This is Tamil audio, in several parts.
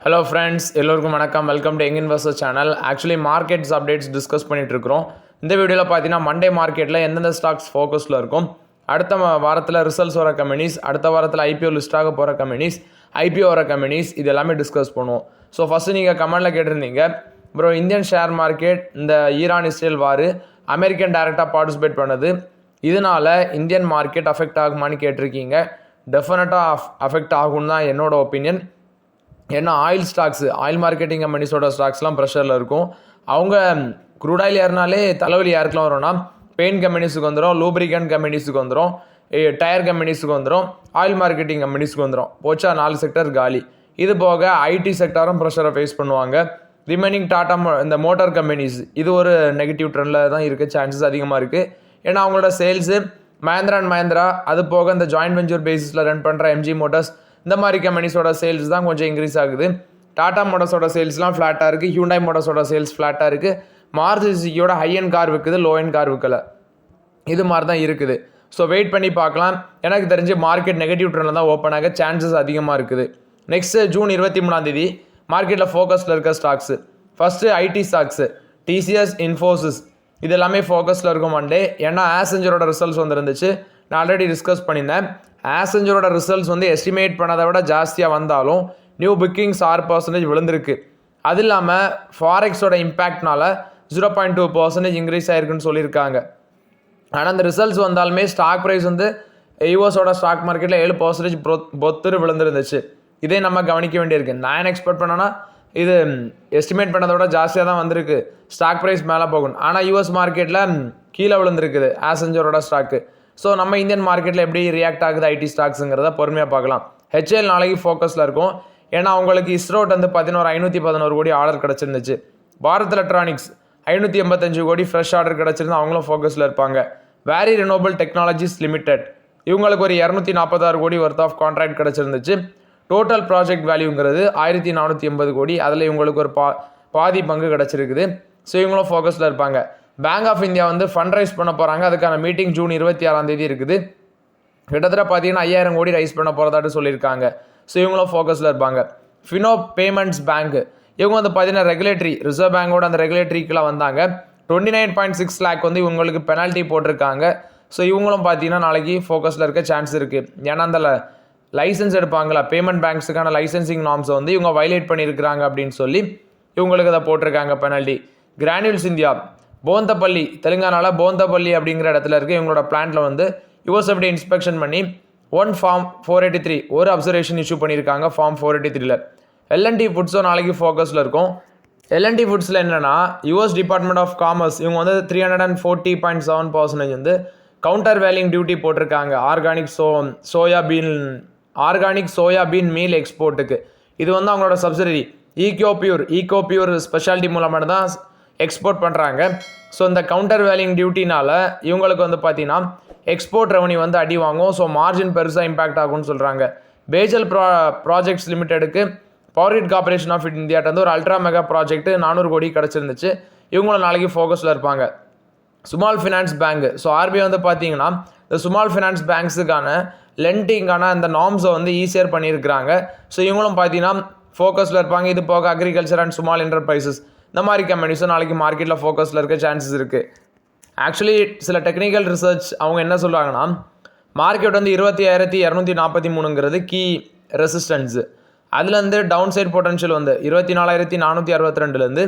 ஹலோ ஃப்ரெண்ட்ஸ், எல்லோருக்கும் வணக்கம். Welcome to young investor channel. Actually markets updates discuss பண்ணிட்டு இருக்கிறோம். இந்த வீடியோவில் பார்த்தீங்கன்னா மண்டே மார்க்கெட்டில் எந்தெந்த ஸ்டாக்ஸ் ஃபோக்கஸில் இருக்கும், அடுத்த வாரத்தில் ரிசல்ட்ஸ் வர கம்பெனிஸ், அடுத்த வாரத்தில் ஐபிஓ லிஸ்ட் ஆக போகிற கம்பெனிஸ், ஐபிஓ வர கம்பெனிஸ், இது எல்லாமே டிஸ்கஸ் பண்ணுவோம். ஸோ ஃபஸ்ட்டு நீங்கள் கமெண்டில் கேட்டிருந்தீங்க, ப்ரோ இந்தியன் ஷேர் மார்க்கெட் இந்த ஈரான் இஸ்ரேல் வார் அமெரிக்கன் டைரெக்டாக பார்ட்டிசிபேட் பண்ணுது, இதனால் இந்தியன் மார்க்கெட் அஃபெக்ட் ஆகுமான்னு கேட்டிருக்கீங்க. டெஃபினட்டாக அஃபெக்ட் ஆகும்னு தான் என்னோட ஒப்பீனியன். ஏன்னா ஆயில் மார்க்கெட்டிங் கம்பெனிஸோட ஸ்டாக்ஸ்லாம் ப்ரெஷரில் இருக்கும். அவங்க க்ரூட் ஆயில் ஏறினாலே தலைவலி யாருக்கெல்லாம் வரும்னா, பெயிண்ட் கம்பெனிஸுக்கு வந்துடும், லூப்ரிகன்ட் கம்பெனிஸுக்கு வந்துடும், டயர் கம்பெனிஸுக்கு வந்துடும், ஆயில் மார்க்கெட்டிங் கம்பெனிஸுக்கு வந்துடும். போச்சா 4 செக்டர் காலி. இது போக ஐடி செக்டரும் ப்ரெஷரை ஃபேஸ் பண்ணுவாங்க. ரிமைனிங் டாட்டா இந்த மோட்டார் கம்பெனிஸ் இது ஒரு நெகட்டிவ் ட்ரெண்டில் தான் இருக்க சான்சஸ் அதிகமாக இருக்குது. ஏன்னா அவங்களோட சேல்ஸு மஹேந்திரா அண்ட் மஹேந்திரா, அது போக இந்த ஜாயின்ட் வெஞ்சர் பேசிஸில் ரன் பண்ணுற எம்ஜி மோட்டார்ஸ், இந்த மாதிரி கம்பெனிஸோட சேல்ஸ் தான் கொஞ்சம் இன்க்ரீஸ் ஆகுது. டாடா மோட்டர்ஸோட சேல்ஸ்லாம் ஃப்ளாட்டாக இருக்குது, ஹியூண்டாய் மோட்டர்ஸோட சேல்ஸ் ஃப்ளாட்டாக இருக்குது, மாருதி சுசுகியோட ஹை அண்ட் கார் விற்குது, லோ அண்ட் கார் விற்கலை. இது மாதிரி தான் இருக்குது. ஸோ வெயிட் பண்ணி பார்க்கலாம். எனக்கு தெரிஞ்சு மார்க்கெட் நெகட்டிவ் ட்ரெண்டில் தான் ஓப்பன் ஆக சான்சஸ் அதிகமாக இருக்குது. நெக்ஸ்ட்டு ஜூன் 23 மார்க்கெட்டில் ஃபோக்கஸில் இருக்க stocks. First IT stocks, TCS, Infosys, இது எல்லாமே ஃபோக்கஸில் இருக்கும் மண்டே. ஏன்னா ஆசெஞ்சரோட ரிசல்ட்ஸ் வந்துருந்துச்சு. நான் ஆல்ரெடி டிஸ்கஸ் பண்ணியிருந்தேன். ஆசெஞ்சரோட ரிசல்ட்ஸ் எஸ்டிமேட் பண்ணதை விட ஜாஸ்தியாக வந்தாலும் நியூ புக்கிங்ஸ் 6% விழுந்திருக்கு. அது இல்லாமல் ஃபாரெக்ஸோட இம்பேக்ட்னால 0.2% இன்க்ரீஸ் ஆயிருக்குன்னு சொல்லியிருக்காங்க. ஆனால் அந்த ரிசல்ட்ஸ் வந்தாலுமே ஸ்டாக் ப்ரைஸ் யூஎஸோட ஸ்டாக் மார்க்கெட்டில் 7% பொத்துரு விழுந்துருந்துச்சு. இதே நம்ம கவனிக்க வேண்டியிருக்கு. நான் எக்ஸ்பெக்ட் பண்ணேன்னா இது எஸ்டிமேட் பண்ணதை விட ஜாஸ்தியாக தான் வந்திருக்கு, ஸ்டாக் ப்ரைஸ் மேலே போகணும். ஆனால் யூஎஸ் மார்க்கெட்டில் கீழே விழுந்திருக்குது ஆசெஞ்சரோட ஸ்டாக்கு. ஸோ நம்ம இந்தியன் மார்க்கெட்டில் எப்படி ரியாக்ட் ஆகுது ஐடி ஸ்டாக்ஸுங்கிறத பொறுமையாக பார்க்கலாம். ஹெச்ஏஎல் நாளைக்கு ஃபோக்கஸில் இருக்கும். ஏன்னா அவங்களுக்கு இஸ்ரோட் பார்த்தீங்கன்னா ஒரு 511 கோடி ஆர்டர் கிடச்சிருந்துச்சு. பாரத் எலக்ட்ரானிக்ஸ் 585 கோடி ஃப்ரெஷ் ஆர்டர் கிடச்சிருந்து அவங்களும் ஃபோக்கஸில் இருப்பாங்க. வேரி ரினோவபிள் டெக்னாலஜிஸ் லிமிடெட், இவங்களுக்கு ஒரு 246 கோடி ஒர்த் ஆஃப் கான்ட்ராக்ட் கிடச்சிருந்துச்சு. டோட்டல் ப்ராஜெக்ட் வேல்யூங்கிறது 1480 கோடி, அதில் இவங்களுக்கு ஒரு பாதி பங்கு கிடச்சிருக்குது. ஸோ இவங்களும் ஃபோக்கஸில் இருப்பாங்க. பேங்க் ஆஃப் இந்தியா ஃபண்ட் ரைஸ் பண்ண போகிறாங்க. அதுக்கான மீட்டிங் ஜூன் 26 இருக்குது. கிட்டத்தட்ட பார்த்தீங்கன்னா 5000 கோடி ரைஸ் பண்ண போகிறதாட்டு சொல்லியிருக்காங்க. ஸோ இவங்களும் ஃபோக்கஸில் இருப்பாங்க. ஃபினோ பேமெண்ட்ஸ் பேங்க், இவங்க பார்த்தீங்கன்னா ரெகுலேட்டரி ரிசர்வ் பேங்கோட அந்த ரெகுலேட்டரிக்கெலாம் வந்தாங்க. 29.6 லேக் இவங்களுக்கு பெனால்ட்டி போட்டிருக்காங்க. ஸோ இவங்களும் பார்த்தீங்கன்னா நாளைக்கு ஃபோக்கஸில் இருக்க சான்ஸ் இருக்குது. ஏன்னா அந்த லைசன்ஸ் எடுப்பாங்களா, பேமெண்ட் பேங்க்ஸுக்கான லைசன்சிங் நார்ம்ஸை இவங்க வயலேட் பண்ணியிருக்கிறாங்க அப்படின்னு சொல்லி இவங்களுக்கு அதை போட்டிருக்காங்க பெனால்ட்டி. கிரானியூல்ஸ் இந்தியா, போந்தப்பள்ளி, தெலுங்கானாவில் போந்தப்பள்ளி அப்படிங்கிற இடத்துல இருக்குது. இவங்களோட பிளான்ட்டில் யூஎஸ்எஃப்டி இன்ஸ்பெக்ஷன் பண்ணி ஃபார்ம் 483 ஒரு அப்சர்வேஷன் இஷ்யூ பண்ணியிருக்காங்க ஃபார்ம் 483. எல்என்டி ஃபுட்ஸும் நாளைக்கு ஃபோக்கஸில் இருக்கும். எல்என்டி ஃபுட்ஸில் என்னென்னா யூஎஸ் டிபார்ட்மெண்ட் ஆஃப் காமர்ஸ் இவங்க 340.7% கவுண்டர் வேல்யூங் டியூட்டி போட்டிருக்காங்க ஆர்கானிக் சோயாபீன் மீல் எக்ஸ்போர்ட்டுக்கு. இது அவங்களோட சப்சிடரி ஈகோ பியூர் ஸ்பெஷாலிட்டி மூலமாக தான் எக்ஸ்போர்ட் பண்ணுறாங்க. ஸோ இந்த கவுண்டர் வேல்யூங் டியூட்டினால் இவங்களுக்கு பார்த்தீங்கன்னா எக்ஸ்போர்ட் ரெவன்யூ அடி வாங்கும். ஸோ மார்ஜின் பெருசாக இம்பாக்ட் ஆகும்னு சொல்கிறாங்க. பேஜல் ப்ராஜெக்ட்ஸ் லிமிடெடுக்கு பவர் கிரிட் கார்பரேஷன் ஆஃப் இந்தியாட்ட ஒரு அல்ட்ரா மெகா ப்ராஜெக்ட் 400 கோடி கிடச்சிருந்துச்சு. இவங்களும் நாளைக்கு ஃபோக்கஸில் இருப்பாங்க. Small finance bank, so RBI பார்த்தீங்கன்னா இந்த ஸ்மால் ஃபினான்ஸ் பேங்க்ஸுக்கான லெண்டிங்கான அந்த நார்ம்ஸை ஈஸியர் பண்ணியிருக்கிறாங்க. ஸோ இவங்களும் பார்த்தீங்கன்னா ஃபோக்கஸில் இருப்பாங்க. இது போக அக்ரிகல்ச்சர் அண்ட் ஸ்மால் என்டர்பிரைசஸ், இந்த மாதிரி கம்பெனிஸும் நாளைக்கு மார்க்கெட்டில் ஃபோக்கஸில் இருக்க சான்சஸ் இருக்குது. ஆக்சுவலி சில டெக்னிக்கல் ரிசர்ச் அவங்க என்ன சொல்கிறாங்கன்னா, மார்க்கெட் 25,243ங்கிறது கீ ரெசிஸ்டன்ஸு. அதுலேருந்து டவுன் சைட் பொட்டன்ஷியல் 24,462லேருந்து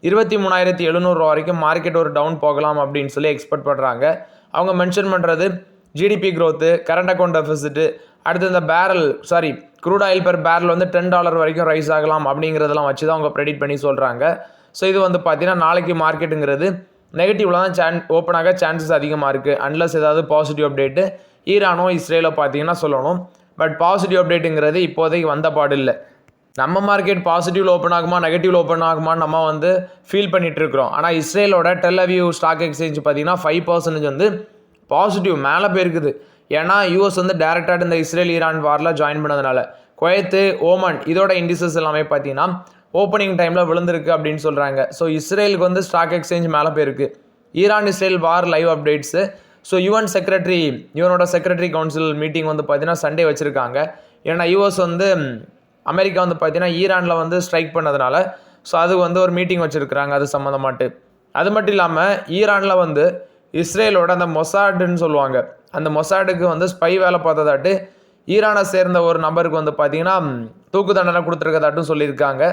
23,700 வரைக்கும் மார்க்கெட் ஒரு டவுன் போகலாம் அப்படின்னு சொல்லி எக்ஸ்பெக்ட் பண்ணுறாங்க. அவங்க மென்ஷன் பண்ணுறது GDP growth, current account deficit, அடுத்து இந்த க்ரூட் ஆயில் பெர் பேரல் $10 வரைக்கும் ரைஸ் ஆகலாம் அப்படிங்கிறதெல்லாம் வச்சு தான் அவங்க ப்ரெடிக்ட் பண்ணி சொல்கிறாங்க. ஸோ இது பார்த்தீங்கன்னா நாளைக்கு மார்க்கெட்டுங்கிறது நெகட்டிவில் தான் ஓப்பன் ஆக சான்சஸ் அதிகமாக இருக்குது. அன்லஸ் ஏதாவது பாசிட்டிவ் அப்டேட்டு ஈரானோ இஸ்ரேலோ பார்த்தீங்கன்னா சொல்லணும். பட் பாசிட்டிவ் அப்டேட்டுங்கிறது இப்போதைக்கு வந்த பாடு இல்லை. நம்ம மார்க்கெட் பாசிட்டிவில் ஓப்பன் ஆகுமா நெகட்டிவில் ஓப்பன் ஆகுமான்னு நம்ம ஃபீல் பண்ணிகிட்டு இருக்கிறோம். ஆனால் இஸ்ரேலோட டெல் அவீவ் ஸ்டாக் எக்ஸ்சேஞ்ச் பார்த்தீங்கன்னா 5% பாசிட்டிவ் மேலே போயிருக்குது. ஏன்னா யூஎஸ் டேரெக்டாக இந்த இஸ்ரேல் ஈரான் வாரில் ஜாயின் பண்ணதுனால. குவைத்து, ஓமன் இதோட இண்டிசஸ் எல்லாமே பார்த்தீங்கன்னா ஓப்பனிங் டைமில் விழுந்திருக்கு அப்படின்னு சொல்கிறாங்க. ஸோ இஸ்ரேலுக்கு ஸ்டாக் எக்ஸ்சேஞ்ச் மேலே போயிருக்கு. Iran Israel war live updates. So யுஎனோட செக்ரட்டரி கவுன்சில் மீட்டிங் பார்த்தீங்கன்னா சண்டே வச்சுருக்காங்க. ஏன்னா யூஎஸ் அமெரிக்கா வந்து பார்த்தீங்கன்னா ஈரானில் வந்து ஸ்ட்ரைக் பண்ணதுனால ஸோ அது வந்து ஒரு மீட்டிங் வச்சுருக்குறாங்க அது சம்மந்தமாட்டு. அது மட்டும் இல்லாமல் ஈரானில் வந்து இஸ்ரேலோட அந்த மொசாடுன்னு சொல்லுவாங்க, அந்த மொசாடுக்கு வந்து ஸ்பை வேலை பார்த்ததாட்டு ஈரானை சேர்ந்த ஒரு நபருக்கு வந்து பார்த்தீங்கன்னா தூக்கு தண்டனை கொடுத்துருக்கதாட்டும் சொல்லியிருக்காங்க.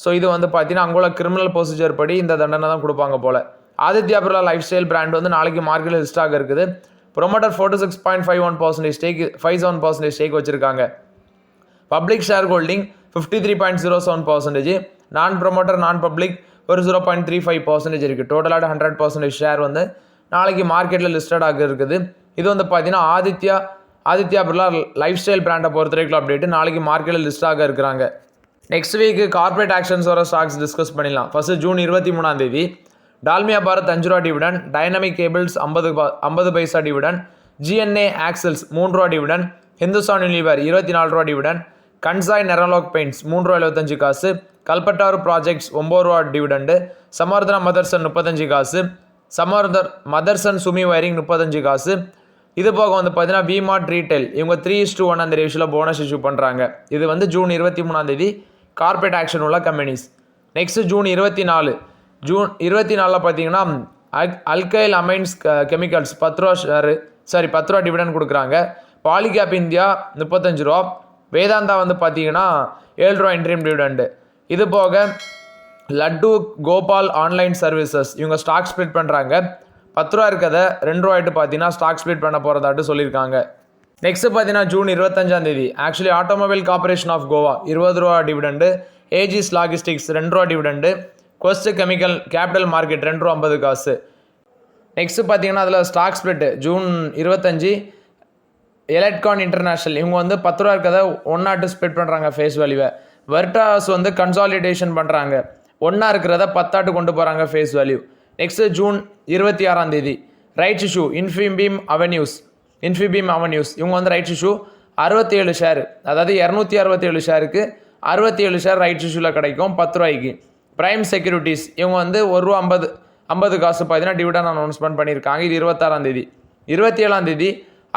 ஸோ இது வந்து பார்த்தீங்கன்னா அங்குள்ள கிரிமினல் ப்ரொசீஜர் படி இந்த தண்டனை தான் கொடுப்பாங்க போல். Aditya Birla lifestyle brand வந்து நாளைக்கு மார்க்கெட்டில் லிஸ்ட் ஆக இருக்குது. ப்ரொமோட்டர் 46.51% ஸ்டேக் 57% ஸ்டேக் வச்சுருக்காங்க. Public shareholding 53.07%, non promoter நான் பப்ளிக் ஒரு 0.35% இருக்குது. டோட்டலாக 100% ஷேர் வந்து நாளைக்கு மார்க்கெட்டில் லிஸ்டட் ஆக இருக்குது. இது வந்து பார்த்தீங்கன்னா ஆதித்யா பிர்லா லைஃப் ஸ்டைல் பிராண்டை பொறுத்த வரைக்கும் அப்டேட்டு நாளைக்கு மார்க்கெட்டில் லிஸ்ட் ஆக இருக்கிறாங்க. நெக்ஸ்ட் வீக்கு கார்பரேட் ஆக்ஷன்ஸ் வர ஸ்டாக்ஸ் டிஸ்கஸ் பண்ணிடலாம். ஃபர்ஸ்ட் ஜூன் 23 டால்மியா பாரத் 5 ரூபா டிவிடன், டைனமிக் கேபிள்ஸ் 50 பைசா டிவிடன், ஜிஎன்ஏ ஆக்சல்ஸ் 3 ரூபா டிவிடன், ஹிந்துஸ்தான் யூனிலிவர் 24 ரூபா டிவிடன், கன்சாய் நெரலாக் பெயிண்ட்ஸ் 3 ரூபா 75 காசு, கல்பட்டாரு ப்ராஜெக்ட்ஸ் 9 ரூபா டிவிடெண்டு, சமர்தனா மதர்சன் 35 காசு, மதர்சன் சுமி வயரிங் 35 காசு. இது போக வந்து பார்த்தீங்கன்னா விமார்ட் ரீட்டைல் இவங்க 3:1 அந்த ரேஷியோவில் போனஸ் இஷ்யூ பண்ணுறாங்க. இது வந்து ஜூன் 23 கார்பரேட் ஆக்ஷன் உள்ள கம்பெனிஸ். நெக்ஸ்ட் ஜூன் 24 பார்த்தீங்கன்னா அல்கைல் அமைன்ஸ் கெமிக்கல்ஸ் 10 ரூபா டிவிடன் கொடுக்குறாங்க. பாலிகேப் இந்தியா 35 ரூபா, வேதாந்தா வந்து பார்த்தீங்கன்னா 7 ரூபா இன்ட்ரீம் டிவிடெண்டு. இது போக லட்டு கோபால் ஆன்லைன் சர்வீசஸ் இவங்க ஸ்டாக் ஸ்ப்ளிட் பண்ணுறாங்க. 10 ரூபா இருக்கிறத 2 ரூபாய்ட்டு பார்த்தீங்கன்னா ஸ்டாக் ஸ்ப்ளிட் பண்ண போகிறதாட்டு சொல்லியிருக்காங்க. நெக்ஸ்ட் பார்த்தீங்கன்னா ஜூன் 25 ஆக்சுவலி ஆட்டோமொபைல் கார்பரேஷன் ஆஃப் கோவா 20 ரூபா டிவிடெண்டு, ஏஜிஸ் லாஜிஸ்டிக்ஸ் 2 ரூபா dividend, quest chemical capital market 2 ரூபா 50 காசு. நெக்ஸ்ட் பார்த்தீங்கன்னா அதில் stock split June 25 electron international இவங்க வந்து 10 ரூபா இருக்கிறத 1 ஸ்ப்ளிட் பண்ணுறாங்க ஃபேஸ் வேல்யூவை. வெர்டாஸ் வந்து கன்சாலிடேஷன் பண்ணுறாங்க, 1 இருக்கிறத 10 கொண்டு போகிறாங்க face value. Next June 26 rights issue Infibeam Avenues இவங்க வந்து ரைட்ஸ் இஷ்யூ 67 ஷேர், அதாவது 267 ஷேருக்கு 67 ஷேர் ரைட்ஸ் இஷ்யூவில் கிடைக்கும் 10 ரூபாய்க்கு. பிரைம் செக்யூரிட்டிஸ் இவங்க வந்து 1 ரூபா 50 காசு பார்த்தீங்கன்னா டிவிடன் அனௌன்ஸ்மெண்ட் பண்ணியிருக்காங்க. இது 26 27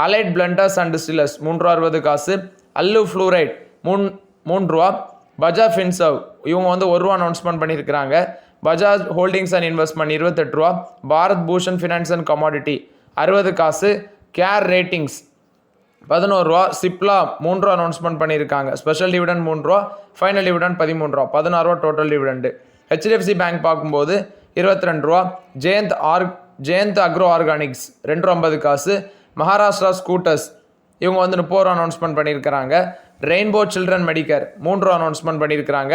அலைட் பிளண்டர்ஸ் அண்ட் டிஸ்டிலர்ஸ் 3 ரூபா 60 காசு, அல்லு ஃப்ளூரைட் 3 ரூபா, பஜாஜ் ஃபின்சர்வ் இவங்க வந்து 1 ரூபா அனௌன்ஸ்மெண்ட் பண்ணியிருக்கிறாங்க. பஜாஜ் ஹோல்டிங்ஸ் அண்ட் இன்வெஸ்ட்மெண்ட் 28 ரூபா, Bharat Bhushan finance and commodity 60 காசு, கேர் ரேட்டிங்ஸ் 11 ரூபா, சிப்லா 3 ரூபா அனௌன்ஸ்மெண்ட் பண்ணியிருக்காங்க. ஸ்பெஷல் டிவிடன் 3 ரூபா, ஃபைனல் டிவிடன் 13 ரூபா, 16 ரூபா டோட்டல் டிவிடெண்டு. ஹெச்டிஎஃப்சி பேங்க் பார்க்கும்போது 22 ரூபா, ஜெயந்த் அக்ரோ ஆர்கானிக்ஸ் 2 ரூபா 50 காசு, மகாராஷ்டிரா ஸ்கூட்டர்ஸ் இவங்க வந்து 30 ரூபா அனௌன்ஸ்மெண்ட் பண்ணியிருக்கிறாங்க. ரெயின்போ சில்ட்ரன் மெடிக்கர் 3 ரூபா அனௌன்ஸ்மெண்ட் பண்ணியிருக்கிறாங்க.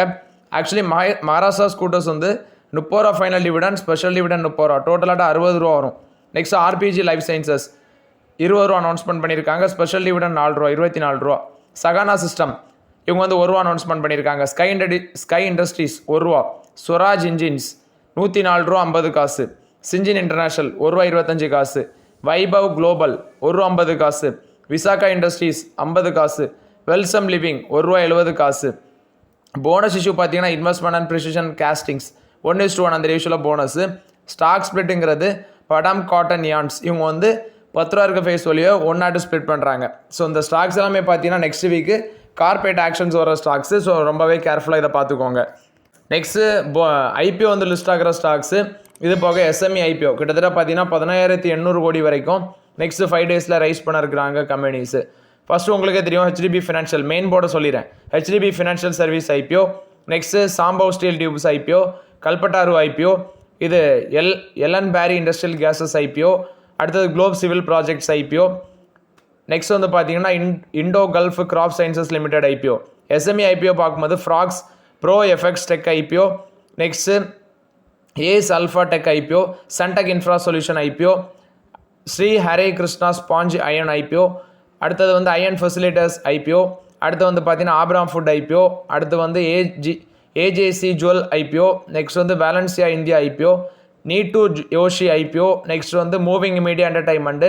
ஆக்சுவலி மகாராஷ்டிரா ஸ்கூட்டர்ஸ் வந்து 30 ரூபா ஃபைனல் டிவிடன், ஸ்பெஷல் டிவிடன் 30 ரூபா, டோட்டலாக 60 ரூபா வரும். நெக்ஸ்ட் ஆர்பிஜி லைஃப் சயின்சஸ் 20 ரூபா அனௌன்ஸ்மெண்ட் பண்ணியிருக்காங்க. ஸ்பெஷல் டிவிடன் 4 ரூபா, 24 ரூபா. சகானா சிஸ்டம் இவங்க வந்து 1 ரூபா அனௌன்ஸ்மெண்ட் பண்ணியிருக்காங்க. ஸ்கை இண்டஸ்ட்ரீஸ் 1 ரூபா, ஸ்வராஜ் இன்ஜின்ஸ் 104 ரூபா 50 காசு, சிஞ்சின் இன்டர்நேஷனல் 1 ரூபா 25 காசு, வைபவ் குளோபல் 1 ரூபா 50 காசு, விசாகா இண்டஸ்ட்ரீஸ் 50 காசு, வெல்சம் லிவிங் 1 ரூபா 70 காசு. போனஸ் இஷ்யூ பார்த்தீங்கன்னா இன்வெஸ்ட்மெண்ட் அண்ட் ப்ரிசிஷன் காஸ்டிங்ஸ் 1:1 அந்த ரேஷியோவில் போனஸ். ஸ்டாக் ஸ்பிளிட்டுங்கிறது படம் காட்டன் யான்ஸ் இவங்க வந்து 10 ரூபா இருக்க ஃபேஸ் வேல்யூ 1 ஸ்ப்ளிட் பண்ணுறாங்க. ஸோ இந்த ஸ்டாக்ஸ் எல்லாமே பார்த்தீங்கன்னா நெக்ஸ்ட் வீக்கு கார்பரேட் ஆக்ஷன்ஸ் வர ஸ்டாக்ஸு. ஸோ ரொம்பவே கேர்ஃபுல்லாக இதை பார்த்துக்கோங்க. நெக்ஸ்ட்டு ஐபிஓ வந்து லிஸ்ட் ஆகிற ஸ்டாக்ஸு. இது போக எஸ்எம்இ ஐபிஓ கிட்டத்தட்ட பார்த்தீங்கன்னா 17,800 கோடி வரைக்கும் நெக்ஸ்ட் 5 டேஸில் ரைஸ் பண்ண இருக்கிறாங்க கம்பெனிஸு. ஃபஸ்ட்டு உங்களுக்கே தெரியும் ஹெச்டிபி ஃபினான்ஷியல் மெயின் போர்டை சொல்லிடுறேன். HDB financial service IPO, next Shambhav steel tubes IPO, Kalpataru IPO, இது Ellenbarrie industrial gases IPO, அடுத்தது globe civil projects IPO, next வந்து பார்த்தீங்கன்னா Indo Gulf crop sciences limited IPO. SME IPO பார்க்கும்போது ஃப்ராக்ஸ் pro FX tech IPO, next ace alpha tech IPO, Suntech infra solution IPO, Shri Hare Krishna sponge iron IPO, அடுத்தது வந்து அயன் ஃபெசிலிட்டர்ஸ் ஐபிஓ, அடுத்து வந்து பார்த்தீங்கன்னா ஆப்ராம் ஃபுட் ஐபிஓ, அடுத்து வந்து ஏஜேசி ஜுவல் ஐபிஓ, நெக்ஸ்ட் வந்து Valencia India IPO, Neetu Yoshi IPO, next வந்து moving media entertainment,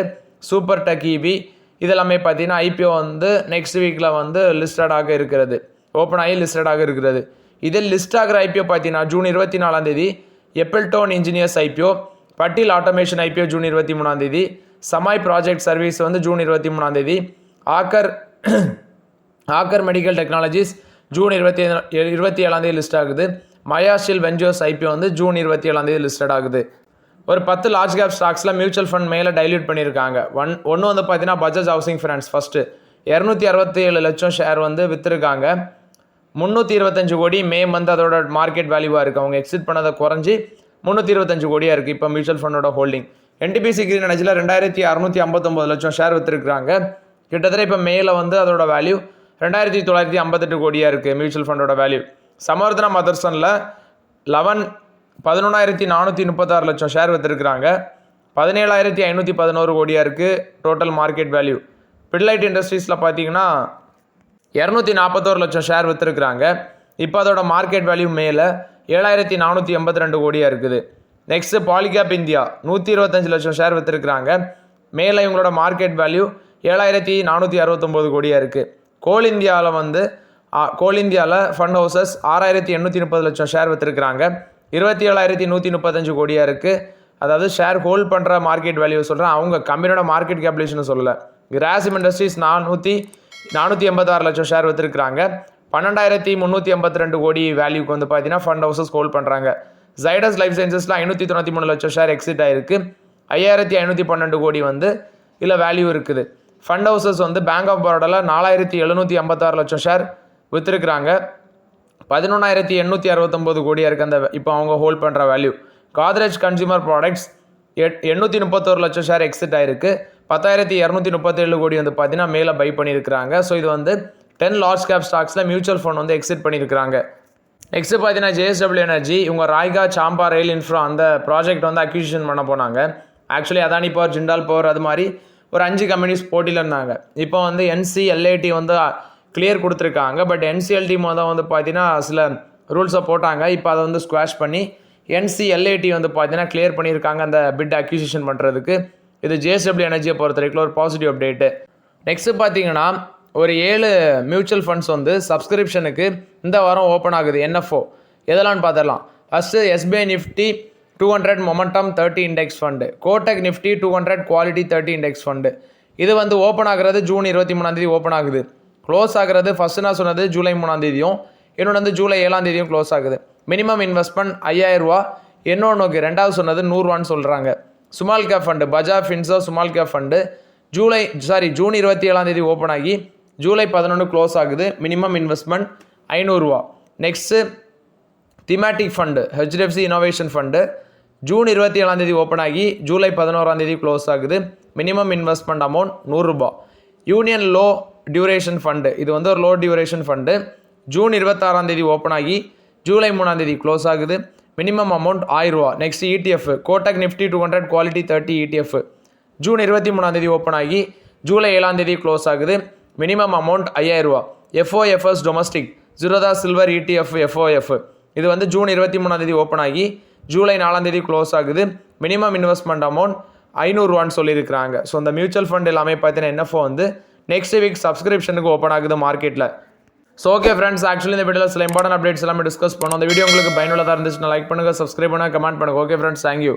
super tech EV. இதெல்லாமே பார்த்தீங்கன்னா ஐபிஓ வந்து நெக்ஸ்ட் வீக்கில் வந்து லிஸ்டடாக இருக்கிறது, ஓப்பன் ஆகி லிஸ்டடாக இருக்கிறது. இதில் லிஸ்ட் ஆகிற ஐபிஓ பார்த்தீங்கன்னா June 24 Eppeltone engineers IPO, Patil automation IPO June 23, Samay project service வந்து June 23, Aakar medical technologies June 27 list ஆகுது. மயாஷில் வெஞ்சர்ஸ் ஐபிஓ வந்து ஜூன் 27 லிஸ்டட் ஆகுது. ஒரு 10 லார்ஜ் கேப் ஸ்டாக்ஸில் மியூச்சுவல் ஃபண்ட் மேலே டைல்யூட் பண்ணியிருக்காங்க. ஒன்று வந்து பார்த்தீங்கன்னா பஜாஜ் ஹவுசிங் ஃபைனான்ஸ் ஃபஸ்ட்டு 267 லட்சம் ஷேர் வந்து விற்றுருக்காங்க. 325 கோடி மே மந்த் அதோட மார்க்கெட் வேல்யூவாக இருக்குது. அவங்க எக்ஸிட் பண்ணதை குறைஞ்சி 325 கோடியாக இருக்குது இப்போ மியூச்சுவல் ஃபண்டோட ஹோல்டிங். NTPC கிரீன் எனர்ஜியில் 2659 லட்சம் ஷேர் விற்றுருக்காங்க. கிட்டத்தட்ட இப்போ மேலே வந்து அதோட வேல்யூ 2958 கோடியாக இருக்குது மியூச்சுவல் ஃபண்டோட வேல்யூ. சமவர்தனா மதர்சனில் 11,436 லட்சம் ஷேர் விற்றுருக்காங்க. 17,511 கோடியாக இருக்குது டோட்டல் மார்க்கெட் வேல்யூ. பிட்லைட் இண்டஸ்ட்ரீஸில் பார்த்தீங்கன்னா 241 லட்சம் ஷேர் விற்றுருக்காங்க. இப்போ அதோட மார்க்கெட் வேல்யூ மேலே 7,482 கோடியாக இருக்குது. நெக்ஸ்ட்டு பாலிகேப் இந்தியா 125 லட்சம் ஷேர் விற்றுருக்காங்க. மேலே இவங்களோட மார்க்கெட் வேல்யூ 7,469 கோடியாக இருக்குது. கோல் இந்தியாவில் ஃபண்ட் ஹவுசஸ் 6,830 லட்சம் ஷேர் விற்றுருக்காங்க. 27,135 கோடியாக இருக்குது. அதாவது ஷேர் ஹோல்ட் பண்ணுற மார்க்கெட் வேல்யூ சொல்கிறேன், அவங்க கம்பெனியோட மார்க்கெட் கேபிலேஷன் சொல்லலை. கிராசிம் இண்டஸ்ட்ரீஸ் 486 லட்சம் ஷேர் விற்றுருக்காங்க. 12,382 கோடி வேல்யூக்கு வந்து பார்த்தீங்கன்னா ஃபண்ட் ஹவுசஸ் ஹோல்ட் பண்ணுறாங்க. ஜைடஸ் லைஃப் சயின்சஸில் 593 லட்சம் ஷேர் எக்ஸிட் ஆகிருக்கு. 5,512 கோடி வந்து இல்லை வேல்யூ இருக்குது. ஃபண்ட் ஹவுசஸ் வந்து பேங்க் ஆஃப் பரோடாவில் 4,756 லட்சம் ஷேர் விற்றுருக்குறாங்க. 11,869 கோடியாக இருக்குது அந்த இப்போ அவங்க ஹோல்ட் பண்ணுற வேல்யூ. காத்ரேஜ் கன்சியூமர் ப்ராடக்ட்ஸ் 831 லட்சம் ஷேர் எக்ஸிட் ஆகிருக்கு. 10,237 கோடி வந்து பார்த்தீங்கன்னா மேலே பை பண்ணியிருக்கிறாங்க. ஸோ இது வந்து 10 லார்ஜ் கேப் ஸ்டாக்ஸில் மியூச்சுவல் ஃபண்ட் வந்து எக்ஸிட் பண்ணியிருக்கிறாங்க. நெக்ஸ்ட்டு பார்த்தீங்கன்னா JSW எனர்ஜி இவங்க ராய்கா சாம்பா ரயில் இன்ஃப்ரா அந்த ப்ராஜெக்ட் வந்து அக்யூசிஷன் பண்ண போனாங்க. Actually Adani power, Jindal power அது மாதிரி ஒரு 5 கம்பெனிஸ் போட்டியில் இருந்தாங்க. இப்போ வந்து NCLAT வந்து கிளியர் கொடுத்துருக்காங்க. பட் NCLT தான் வந்து பார்த்தீங்கன்னா சில ரூல்ஸை போட்டாங்க. இப்போ அதை வந்து ஸ்குவாஷ் பண்ணி NCLAT வந்து பார்த்தீங்கன்னா கிளியர் பண்ணியிருக்காங்க அந்த பிட் அக்யூசிஷன் பண்ணுறதுக்கு. இது JSW எனர்ஜியை பொறுத்த வரைக்கும் ஒரு பாசிட்டிவ் அப்டேட்டு. நெக்ஸ்ட்டு பார்த்தீங்கன்னா ஒரு 7 மியூச்சுவல் ஃபண்ட்ஸ் வந்து சப்ஸ்கிரிப்ஷனுக்கு இந்த வாரம் ஓப்பன் ஆகுது. NFO எதெல்லாம் பார்த்துடலாம். First SBI Nifty 200 momentum 30 index fund, Kotak Nifty 200 quality 30 index fund. இது வந்து ஓப்பன் ஆகிறது ஜூன் 23 ஓப்பன் ஆகுது. க்ளோஸ் ஆகிறது ஃபஸ்ட்டு நான் சொன்னது ஜூலை 3 இன்னொன்று வந்து ஜூலை 7 க்ளோஸ் ஆகுது. மினிமம் இன்வெஸ்ட்மெண்ட் 5,000 ரூபா. இன்னொன்று ரெண்டாவது சொன்னது 100 ரூபான்னு சொல்கிறாங்க. Small cap fund Bajaj Finserv small cap fund June 27 open ஆகி ஜூலை 11 க்ளோஸ் ஆகுது. மினிமம் இன்வெஸ்ட்மெண்ட் 500 ரூபா. Next thematic fund HDFC innovation fund June 27 open ஆகி ஜூலை 11 க்ளோஸ் ஆகுது. மினிமம் இன்வெஸ்ட்மெண்ட் அமௌண்ட் 100 ரூபா. யூனியன் லோ டியூரேஷன் ஃபண்டு இது வந்து ஒரு low duration fund June 26 open ஆகி ஜூலை 3 க்ளோஸ் ஆகுது. மினிமம் அமௌண்ட் 1000 ரூபா. Next ETF Kotak Nifty 200 quality 30 ETF June 23 open ஆகி ஜூலை 7 க்ளோஸ் ஆகுது. மினிமம் அமௌண்ட் 5,000 ரூபா. FOFS domestic Zerodha silver ETF FOF இது வந்து ஜூன் 23 ஓப்பன் ஆகி ஜூலை 4 க்ளோஸ் ஆகுது. மினிமம் இன்வெஸ்ட்மெண்ட் அமௌண்ட் 500 ரூபான்னு சொல்லியிருக்கிறாங்க. ஸோ இந்த மியூச்சுவல் ஃபண்ட் எல்லாமே பார்த்தீங்கன்னா NFO வந்து நெக்ஸ்ட் வீக் சப்ஸ்கிரிப்ஷனுக்கு ஓப்பன் ஆகுது மார்க்கெட்டில். ஸோ ஓகே ஃப்ரெண்ட்ஸ், ஆக்சுவலி இந்த வீடியோவில் சில இம்பார்ட்டன்ட் அப்டேட்ஸ் எல்லாமே டிஸ்கஸ் பண்ணோம். அந்த வீடியோ உங்களுக்கு பயனுள்ளதாக இருந்துச்சுன்னா லைக் பண்ணுங்கள், சப்ஸ்கிரைப் பண்ணுங்கள், கமெண்ட் பண்ணுங்கள். Okay friends, thank you.